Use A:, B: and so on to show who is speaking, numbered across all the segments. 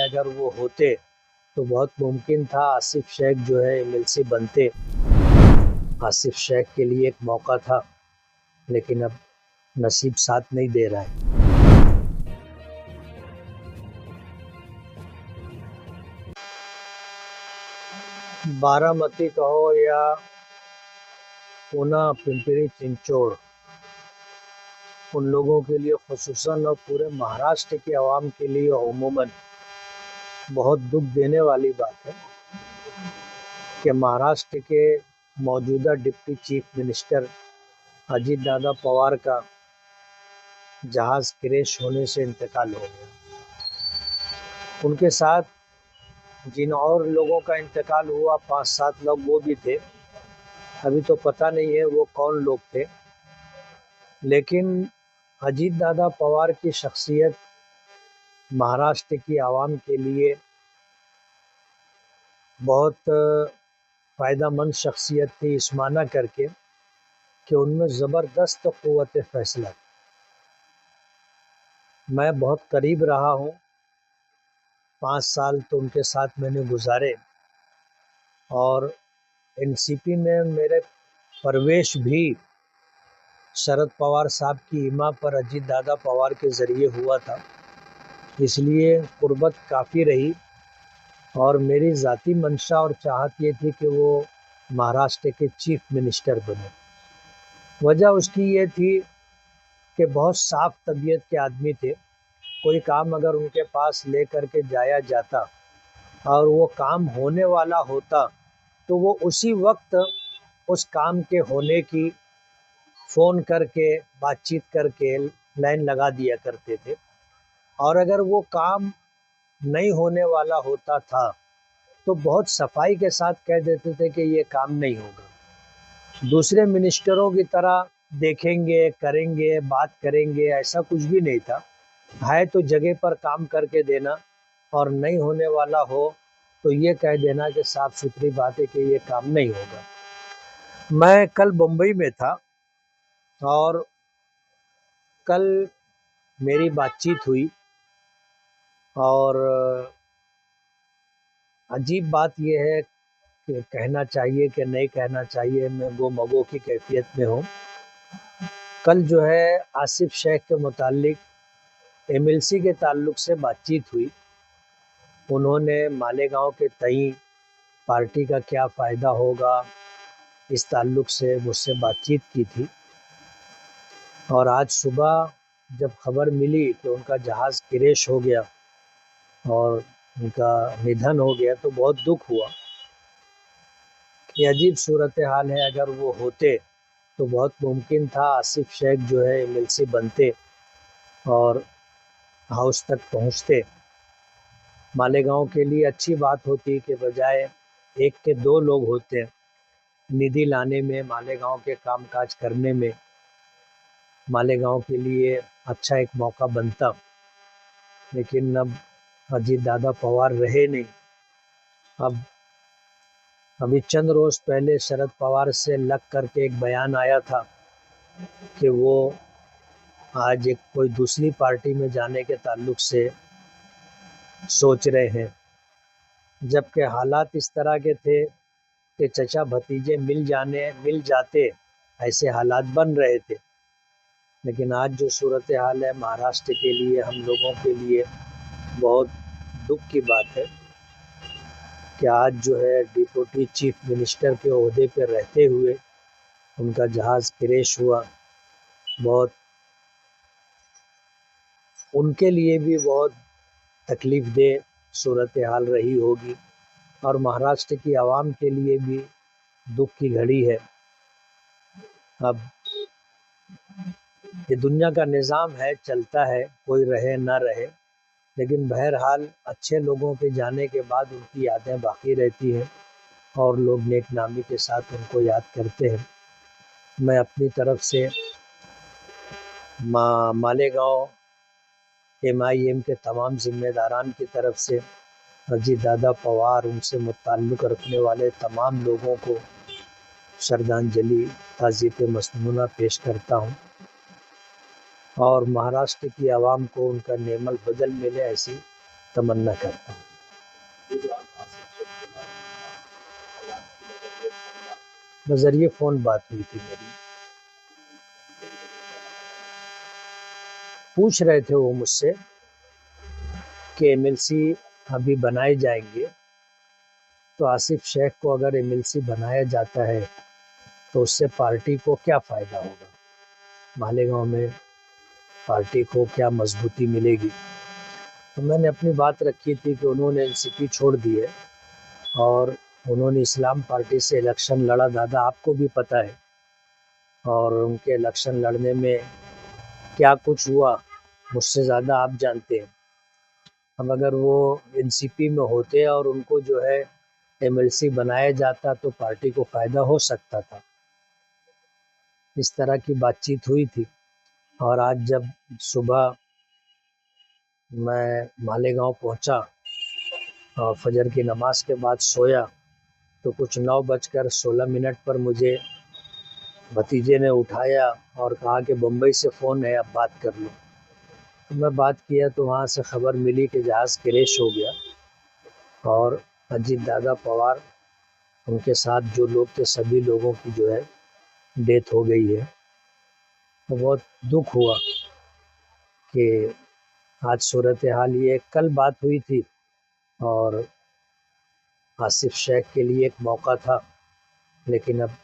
A: अगर वो होते तो बहुत मुमकिन था आसिफ शेख जो है एमएलसी बनते। आसिफ शेख के लिए एक मौका था, लेकिन अब नसीब साथ नहीं दे रहा है। बारामती कहो या ऊना, पिंपरी चिंचोड़, उन लोगों के लिए खुसूसन और पूरे महाराष्ट्र की आवाम के लिए अमूमन बहुत दुख देने वाली बात है कि महाराष्ट्र के मौजूदा deputy chief minister Ajit Dada Pawar का जहाज क्रैश होने से इंतकाल हो गया। उनके साथ जिन और लोगों का इंतकाल हुआ 5-7 लोग वो भी थे। अभी तो पता नहीं है वो कौन लोग थे, लेकिन अजीत दादा पवार की शख्सियत महाराष्ट्र की आवाम के लिए बहुत फ़ायदेमंद शख्सियत थी, इस माना करके कि उनमें ज़बरदस्त क़ुव्वत फ़ैसला। मैं बहुत करीब रहा हूँ, 5 साल तो उनके साथ मैंने गुजारे, और एनसीपी में मेरे प्रवेश भी शरद पवार साहब की हिमा पर अजीत दादा पवार के ज़रिए हुआ था, इसलिए क़ुर्बत काफ़ी रही। और मेरी ज़ाती मंशा और चाहत ये थी कि वो महाराष्ट्र के चीफ मिनिस्टर बने। वजह उसकी ये थी कि बहुत साफ तबीयत के आदमी थे। कोई काम अगर उनके पास ले कर के जाया जाता और वो काम होने वाला होता तो वो उसी वक्त उस काम के होने की फ़ोन करके बातचीत करके लाइन लगा दिया करते थे। और अगर वो काम नहीं होने वाला होता था तो बहुत सफाई के साथ कह देते थे कि ये काम नहीं होगा। दूसरे मिनिस्टरों की तरह देखेंगे, करेंगे, बात करेंगे, ऐसा कुछ भी नहीं था। है तो जगह पर काम करके देना, और नहीं होने वाला हो तो ये कह देना कि साफ सुथरी बात है कि ये काम नहीं होगा। मैं कल मुंबई में था और कल मेरी बातचीत हुई, और अजीब बात यह है कि कहना चाहिए कि नहीं कहना चाहिए, मैं गो मगो की कैफियत में हूँ। कल जो है आसिफ शेख के मुतालिक एमएलसी के ताल्लुक से बातचीत हुई। उन्होंने मालेगांव के तई पार्टी का क्या फ़ायदा होगा इस ताल्लुक से मुझसे बातचीत की थी। और आज सुबह जब खबर मिली कि उनका जहाज़ क्रैश हो गया और उनका निधन हो गया तो बहुत दुख हुआ। ये अजीब सूरत हाल है, अगर वो होते तो बहुत मुमकिन था आसिफ शेख जो है एमएलसी बनते और हाउस तक पहुंचते। मालेगांव के लिए अच्छी बात होती कि बजाय एक के दो लोग होते निधि लाने में, मालेगांव के कामकाज करने में, मालेगांव के लिए अच्छा एक मौका बनता। लेकिन अब अजीत दादा पवार रहे नहीं। अब अभी चंद रोज़ पहले शरद पवार से लग करके एक बयान आया था कि वो आज एक कोई दूसरी पार्टी में जाने के ताल्लुक से सोच रहे हैं, जबकि हालात इस तरह के थे कि चचा भतीजे मिल जाते, ऐसे हालात बन रहे थे। लेकिन आज जो सूरत हाल है महाराष्ट्र के लिए, हम लोगों के लिए बहुत दुख की बात है कि आज जो है डिप्टी चीफ मिनिस्टर के ओहदे पर रहते हुए उनका जहाज़ क्रैश हुआ। बहुत उनके लिए भी बहुत तकलीफ़ दे सूरत हाल रही होगी, और महाराष्ट्र की आवाम के लिए भी दुख की घड़ी है। अब ये दुनिया का निज़ाम है, चलता है, कोई रहे ना रहे, लेकिन बहरहाल अच्छे लोगों के जाने के बाद उनकी यादें बाकी रहती हैं और लोग नेकनामी के साथ उनको याद करते हैं। मैं अपनी तरफ से मालेगांव एमआईएम के तमाम ज़िम्मेदारान की तरफ से अजीत दादा पवार, उनसे मुताल्लिक़ रखने वाले तमाम लोगों को श्रद्धांजलि ताज़ियत मसनूना पेश करता हूँ, और महाराष्ट्र की आवाम को उनका नेमल बदल मिले ऐसी तमन्ना करता हूँ। बजरिए फ़ोन बात हुई थी मेरी। पूछ रहे थे वो मुझसे कि एमएलसी अभी बनाए जाएंगे, तो आसिफ शेख को अगर एमएलसी बनाया जाता है तो उससे पार्टी को क्या फ़ायदा होगा, मालेगांव में पार्टी को क्या मजबूती मिलेगी। तो मैंने अपनी बात रखी थी कि उन्होंने एनसीपी छोड़ दी है और उन्होंने इस्लाम पार्टी से इलेक्शन लड़ा, दादा आपको भी पता है, और उनके इलेक्शन लड़ने में क्या कुछ हुआ मुझसे ज़्यादा आप जानते हैं। अब अगर वो एनसीपी में होते और उनको जो है एमएलसी बनाया जाता तो पार्टी को फ़ायदा हो सकता था। इस तरह की बातचीत हुई थी। और आज जब सुबह मैं मालेगांव पहुंचा और फजर की नमाज के बाद सोया तो कुछ 9:16 पर मुझे भतीजे ने उठाया और कहा कि बम्बई से फ़ोन है, अब बात कर लो। तो मैं बात किया तो वहाँ से खबर मिली कि जहाज़ क्रैश हो गया और अजीत दादा पवार, उनके साथ जो लोग थे सभी लोगों की जो है डेथ हो गई है। तो बहुत दुख हुआ कि आज सूरत हाल ये, कल बात हुई थी और आसिफ शेख के लिए एक मौका था, लेकिन अब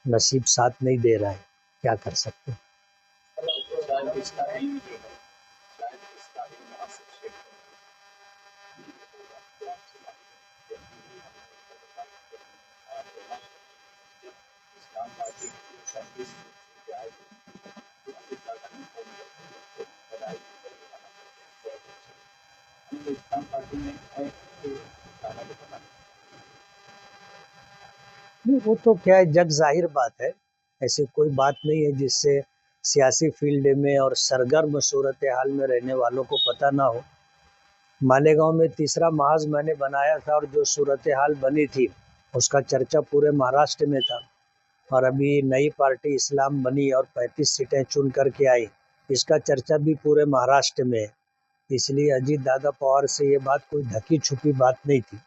A: नसीब साथ नहीं दे रहा है, क्या कर सकते हैं। नहीं, वो तो क्या है, जग जाहिर बात है, ऐसी कोई बात नहीं है जिससे सियासी फील्ड में और सरगर्म सूरत हाल में रहने वालों को पता ना हो। मालेगांव में तीसरा महाज मैंने बनाया था और जो सूरत हाल बनी थी उसका चर्चा पूरे महाराष्ट्र में था। और अभी नई पार्टी इस्लाम बनी और 35 सीटें चुन करके आई, इसका चर्चा भी पूरे महाराष्ट्र में है। इसलिए अजीत दादा पवार से ये बात कोई ढकी छुपी बात नहीं थी।